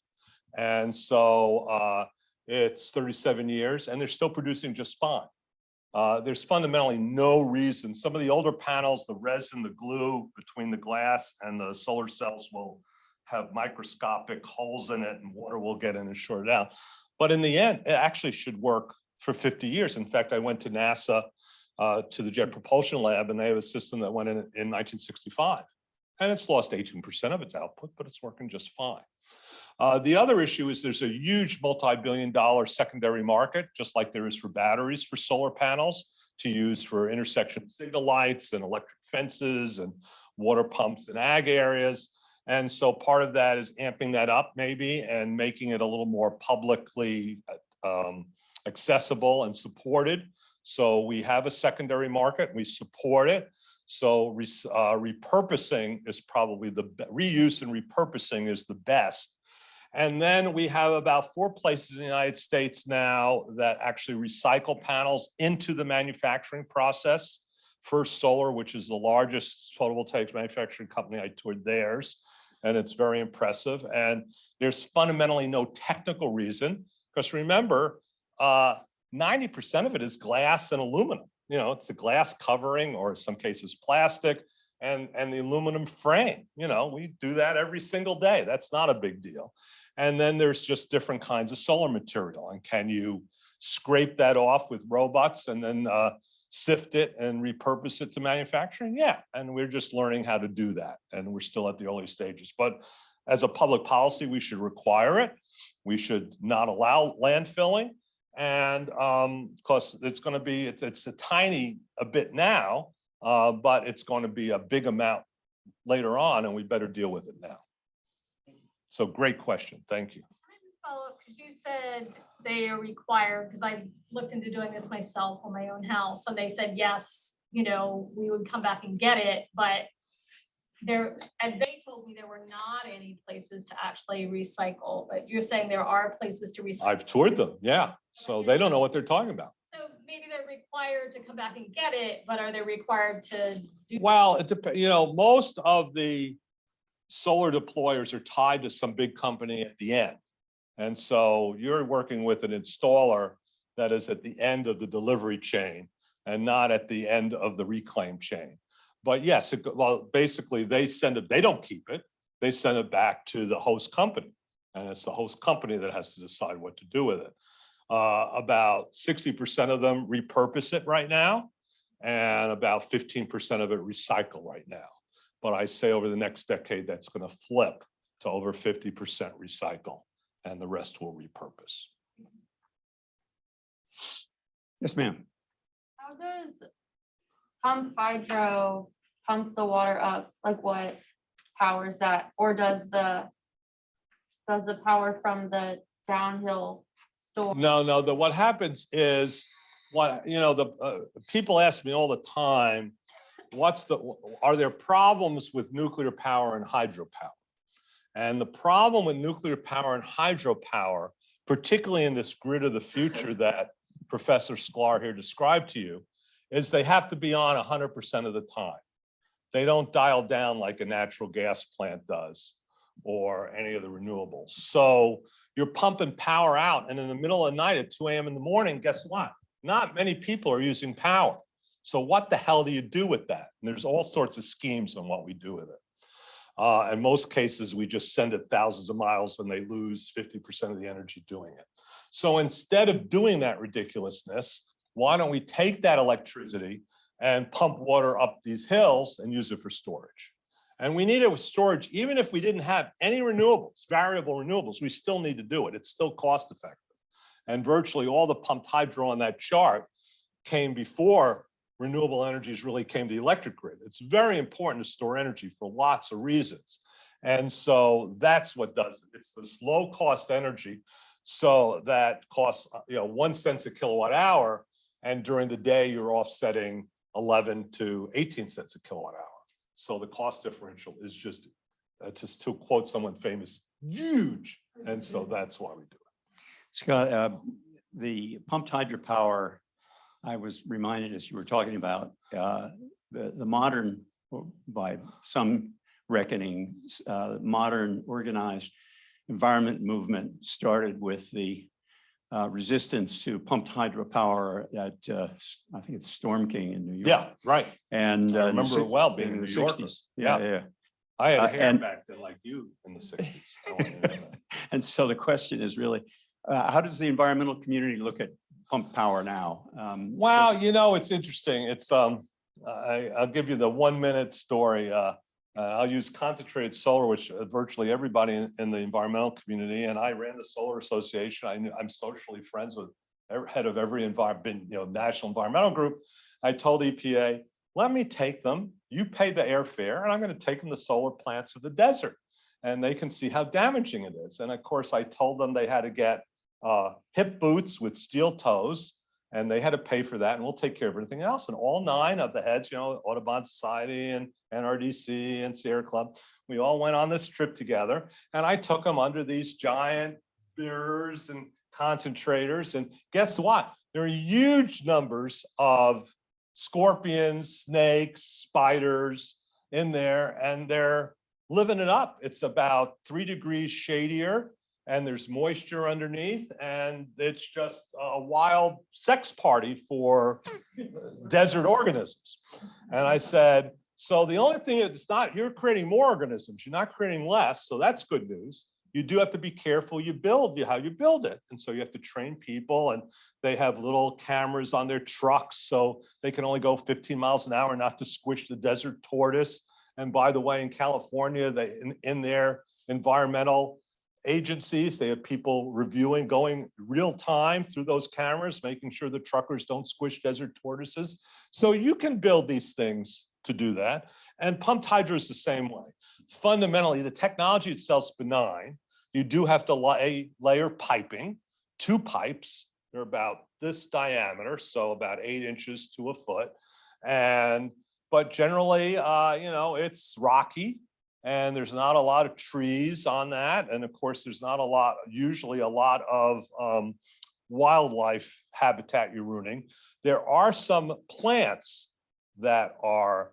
And so it's 37 years and they're still producing just fine. There's fundamentally no reason. Some of the older panels, the resin, the glue between the glass and the solar cells will have microscopic holes in it and water will get in and short it out. But in the end, it actually should work for 50 years. In fact, I went to NASA to the Jet Propulsion Lab, and they have a system that went in 1965. And it's lost 18% of its output, but it's working just fine. The other issue is there's a huge multi-billion-dollar secondary market, just like there is for batteries for solar panels to use for intersection signal lights and electric fences and water pumps in ag areas. And so part of that is amping that up maybe and making it a little more publicly accessible and supported. So we have a secondary market, we support it. So repurposing is probably reuse and repurposing is the best. And then we have about 4 places in the United States now that actually recycle panels into the manufacturing process. First Solar, which is the largest photovoltaic manufacturing company, I toured theirs, and it's very impressive. And there's fundamentally no technical reason, because remember, 90% of it is glass and aluminum. You know, it's the glass covering, or in some cases plastic, and the aluminum frame. You know, we do that every single day. That's not a big deal. And then there's just different kinds of solar material. And can you scrape that off with robots and then sift it and repurpose it to manufacturing? Yeah, and we're just learning how to do that. And we're still at the early stages. But as a public policy, we should require it. We should not allow landfilling. And because it's going to be, it's a bit now, but it's going to be a big amount later on, and we better deal with it now. So great question. Thank you. Can I just follow up? Because you said they are required, because I looked into doing this myself on my own house, and they said, yes, you know, we would come back and get it, but and they told me there were not any places to actually recycle, but you're saying there are places to recycle. I've toured them, yeah. So they don't know what they're talking about. So maybe they're required to come back and get it, but are they required to do? Well, it depends. You know, most of the solar deployers are tied to some big company at the end. And so you're working with an installer that is at the end of the delivery chain and not at the end of the reclaim chain. But yes, well, basically they send it, they don't keep it. They send it back to the host company. And it's the host company that has to decide what to do with it. About 60% of them repurpose it right now, and about 15% of it recycle right now. But I say over the next decade, that's going to flip to over 50% recycle, and the rest will repurpose. Yes, ma'am. How does pump hydro pump the water up? Like what powers that? Or does the power from the downhill store? No, what happens is, people ask me all the time, are there problems with nuclear power and hydropower? And the problem with nuclear power and hydropower, particularly in this grid of the future that Professor Sklar here described to you, is they have to be on 100% of the time. They don't dial down like a natural gas plant does or any of the renewables. So you're pumping power out, and in the middle of the night at 2 a.m. in the morning, guess what? Not many people are using power. So what the hell do you do with that? And there's all sorts of schemes on what we do with it. In most cases, we just send it thousands of miles and they lose 50% of the energy doing it. So instead of doing that ridiculousness, why don't we take that electricity and pump water up these hills and use it for storage? And we need it with storage, even if we didn't have any renewables, variable renewables, we still need to do it. It's still cost effective. And virtually all the pumped hydro on that chart came before renewable energies really came to the electric grid. It's very important to store energy for lots of reasons. And so that's what does it. It's this low cost energy. So that costs 1 cent a kilowatt hour. And during the day, you're offsetting 11 to 18 cents a kilowatt hour. So the cost differential is just Just to quote someone famous, huge. And so that's why we do it. Scott, the pumped hydropower, I was reminded as you were talking about, the modern, by some reckoning, modern organized environment movement started with the resistance to pumped hydropower at, I think it's Storm King in New York. Yeah, right. And I remember it well being in in the New York. 60s. Yeah. Yeah, yeah. I had hair and- back then like you in the 60s. I want you to know that. And so the question is really, how does the environmental community look at pump power now? Wow, you know, it's interesting. It's I'll give you the 1-minute story. I'll use concentrated solar, which virtually everybody in the environmental community, and I ran the Solar Association. I'm socially friends with head of every national environmental group. I told EPA, let me take them. You pay the airfare, and I'm going to take them to solar plants of the desert, and they can see how damaging it is. And of course, I told them they had to get hip boots with steel toes, and they had to pay for that, and we'll take care of everything else. And all 9 of the heads, Audubon Society and NRDC and Sierra Club, we all went on this trip together, and I took them under these giant mirrors and concentrators. And guess what? There are huge numbers of scorpions, snakes, spiders in there, and they're living it up. It's about 3 degrees shadier, and there's moisture underneath, and it's just a wild sex party for desert organisms. And I said, so the only thing it's not, you're creating more organisms, you're not creating less, so that's good news. You do have to be careful how you build it. And so you have to train people, and they have little cameras on their trucks, so they can only go 15 miles an hour not to squish the desert tortoise. And by the way, in California, they in their environmental agencies, they have people reviewing, going real time through those cameras, making sure the truckers don't squish desert tortoises. So you can build these things to do that. And pumped hydro is the same way. Fundamentally, the technology itself is benign. You do have to layer piping, 2 pipes. They're about this diameter, so about 8 inches to a foot. But generally, it's rocky, and there's not a lot of trees on that. And of course, there's not usually a lot of wildlife habitat you're ruining. There are some plants that are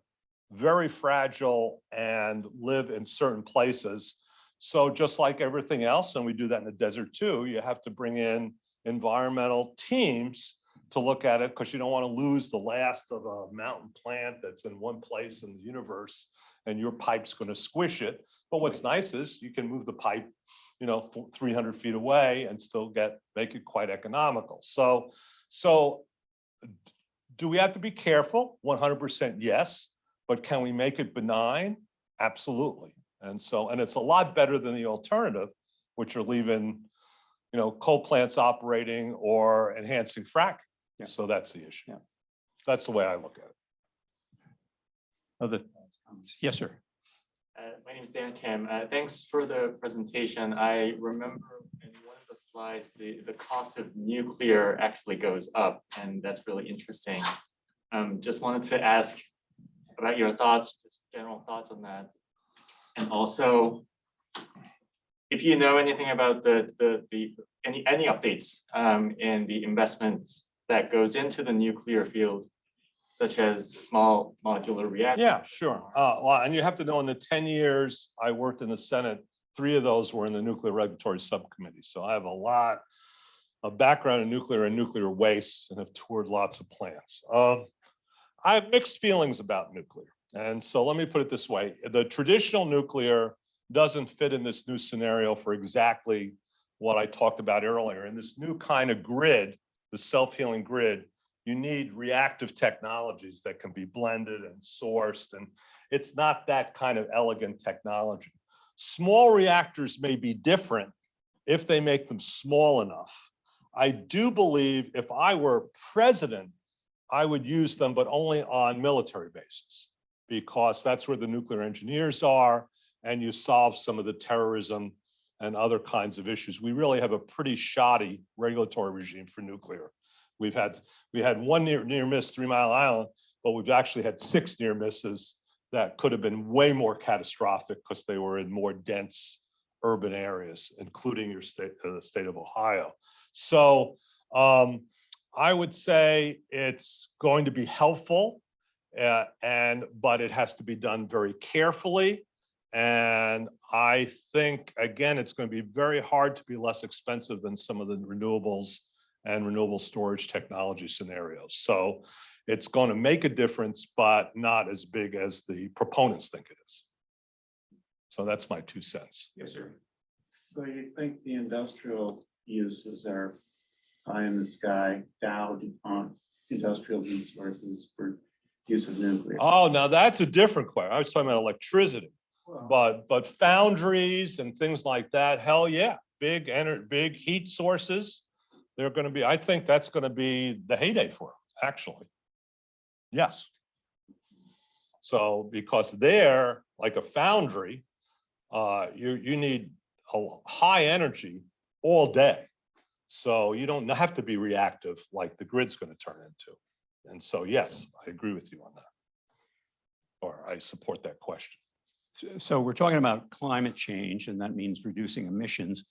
very fragile and live in certain places. So just like everything else, and we do that in the desert too, you have to bring in environmental teams to look at it, because you don't want to lose the last of a mountain plant that's in one place in the universe, and your pipe's going to squish it. But what's nice is you can move the pipe, 300 feet away and still make it quite economical. So do we have to be careful? 100% yes. But can we make it benign? Absolutely. And it's a lot better than the alternative, which are leaving, coal plants operating or enhancing fracking. Yeah. So that's the issue. Yeah. That's the way I look at it. Other comments? Yes, sir. My name is Dan Kim. Thanks for the presentation. I remember in one of the slides, the cost of nuclear actually goes up, and that's really interesting. Just wanted to ask about your thoughts, just general thoughts on that. And also, if you know anything about any updates in the investments that goes into the nuclear field, such as small modular reactors. Yeah, sure. Well, and you have to know, in the 10 years I worked in the Senate, 3 of those were in the Nuclear Regulatory Subcommittee. So I have a lot of background in nuclear and nuclear waste, and have toured lots of plants. I have mixed feelings about nuclear. And so let me put it this way. The traditional nuclear doesn't fit in this new scenario for exactly what I talked about earlier. In this new kind of grid, the self-healing grid, you need reactive technologies that can be blended and sourced, and it's not that kind of elegant technology. Small reactors may be different if they make them small enough. I do believe if I were president, I would use them, but only on military bases, because that's where the nuclear engineers are, and you solve some of the terrorism and other kinds of issues. We really have a pretty shoddy regulatory regime for nuclear. We had one near miss, 3 Mile Island, but we've actually had 6 near misses that could have been way more catastrophic because they were in more dense urban areas, including your state, the state of Ohio. So I would say it's going to be helpful, but it has to be done very carefully. And I think, again, it's going to be very hard to be less expensive than some of the renewables and renewable storage technology scenarios. So it's going to make a difference, but not as big as the proponents think it is. So that's my 2 cents. Yes, sir. So you think the industrial uses are pie in the sky, Dow, DuPont, industrial resources for use of nuclear? Oh, now that's a different question. I was talking about electricity, Well, but foundries and things like that, hell yeah, big heat sources. They're going to be, I think that's going to be the heyday for them, actually. Yes. So because they're like a foundry, you need a high energy all day. So you don't have to be reactive like the grid's going to turn into. And so, yes, I agree with you on that. Or I support that question. So we're talking about climate change, and that means reducing emissions.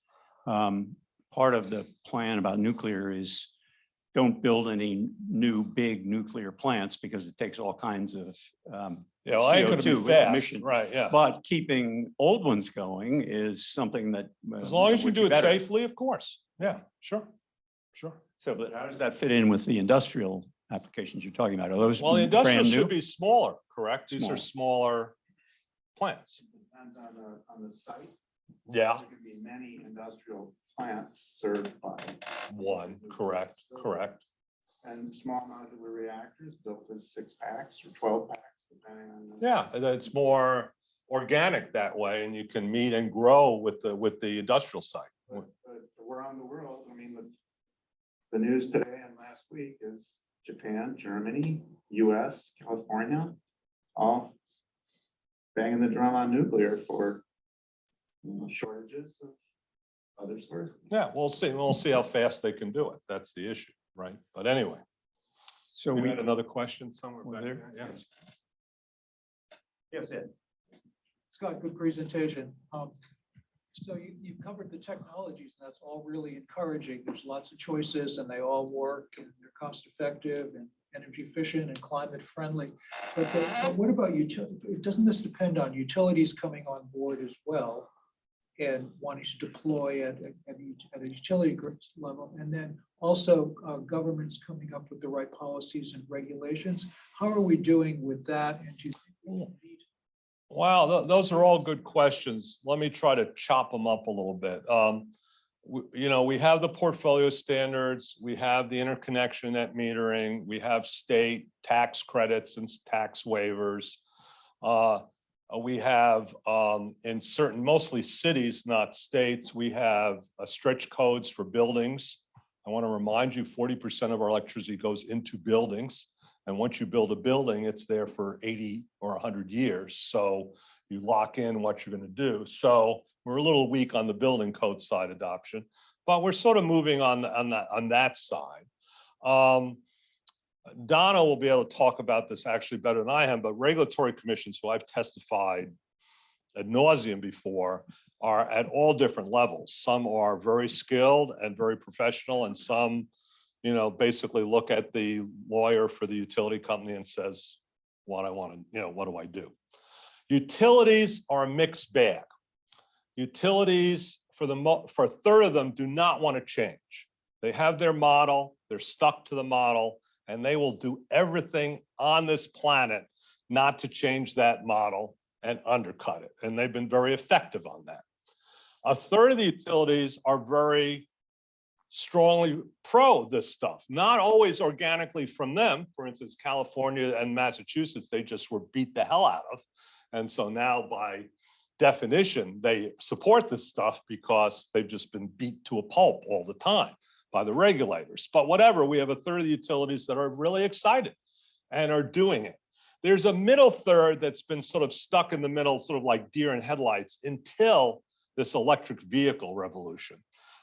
Part of the plan about nuclear is don't build any new big nuclear plants because it takes all kinds of Yeah, well, I ain't gonna be CO2 fast, emission. right, yeah. But keeping old ones going is something that As long as you would do be it better. safely, of course. Yeah, sure, sure. So, but how does that fit in with the industrial applications you're talking about? Are those Well, the industrial brand new? should be smaller, correct? These are smaller plants. depends on the site. Yeah, There could be many industrial plants served by. one, correct, correct. And small modular reactors built as 6-packs or 12-packs, depending on. Yeah, and it's more organic that way, and you can meet and grow with the industrial site. But around the world, I mean, the news today and last week is Japan, Germany, US, California, all banging the drum on nuclear for shortages of other sources. Yeah, we'll see. We'll see how fast they can do it. That's the issue, right? But anyway, So we we, had another question somewhere Was back there? there. Yeah. yes, Ed. Scott, good presentation. So you've covered the technologies, and that's all really encouraging. There's lots of choices, and they all work, and they're cost effective and energy efficient and climate friendly. But what about doesn't this depend on utilities coming on board as well and wanting to deploy at a utility level, and then also governments coming up with the right policies and regulations? How are we doing with that? And do you think we can meet? Wow, those are all good questions. Let me try to chop them up a little bit. We have the portfolio standards, we have the interconnection net metering, we have state tax credits and tax waivers. We have in certain, mostly cities, not states, we have stretch codes for buildings. I want to remind you, 40% of our electricity goes into buildings. And once you build a building, it's there for 80 or 100 years. So you lock in what you're going to do. So we're a little weak on the building code side adoption, but we're sort of moving on that side. Donna will be able to talk about this actually better than I am, but regulatory commissions, who I've testified ad nauseum before, are at all different levels. Some are very skilled and very professional, and some basically look at the lawyer for the utility company and says, what do I do? Utilities are a mixed bag. Utilities, for a third of them, do not want to change. They have their model, they're stuck to the model, and they will do everything on this planet not to change that model and undercut it. And they've been very effective on that. A third of the utilities are very strongly pro this stuff, not always organically from them. For instance, California and Massachusetts, they just were beat the hell out of. And so now by definition, they support this stuff because they've just been beat to a pulp all the time by the regulators. But whatever, we have a third of the utilities that are really excited and are doing it. There's a middle third that's been sort of stuck in the middle, sort of like deer in headlights, until this electric vehicle revolution.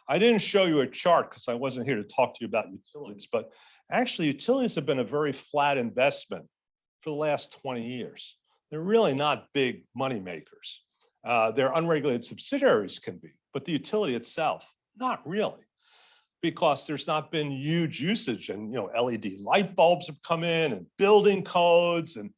I didn't show you a chart because I wasn't here to talk to you about utilities, but actually utilities have been a very flat investment for the last 20 years. They're really not big money makers. Their unregulated subsidiaries can be, but the utility itself, not really. Because there's not been huge usage and, LED light bulbs have come in and building codes and,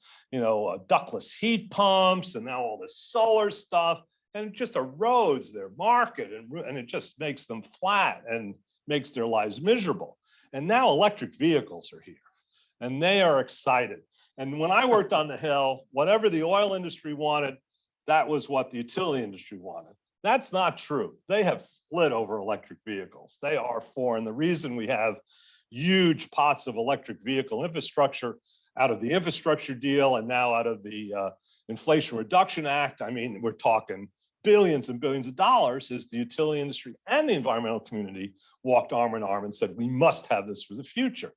ductless heat pumps and now all this solar stuff. And it just erodes their market and it just makes them flat and makes their lives miserable. And now electric vehicles are here and they are excited. And when I worked on the Hill, whatever the oil industry wanted, that was what the utility industry wanted. That's not true. They have split over electric vehicles. They are for, and the reason we have huge pots of electric vehicle infrastructure out of the infrastructure deal and now out of the Inflation Reduction Act, I mean, we're talking billions and billions of dollars, is the utility industry and the environmental community walked arm in arm and said, we must have this for the future.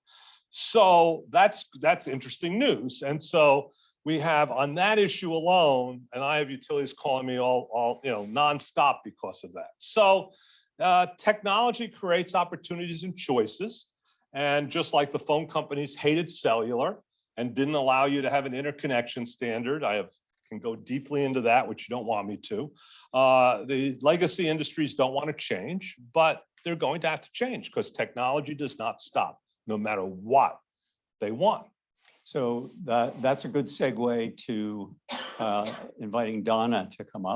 So that's interesting news. And so we have on that issue alone, and I have utilities calling me all nonstop because of that. So technology creates opportunities and choices. And just like the phone companies hated cellular and didn't allow you to have an interconnection standard, can go deeply into that, which you don't want me to. The legacy industries don't want to change, but they're going to have to change because technology does not stop, no matter what they want. So that's a good segue to inviting Donna to come up.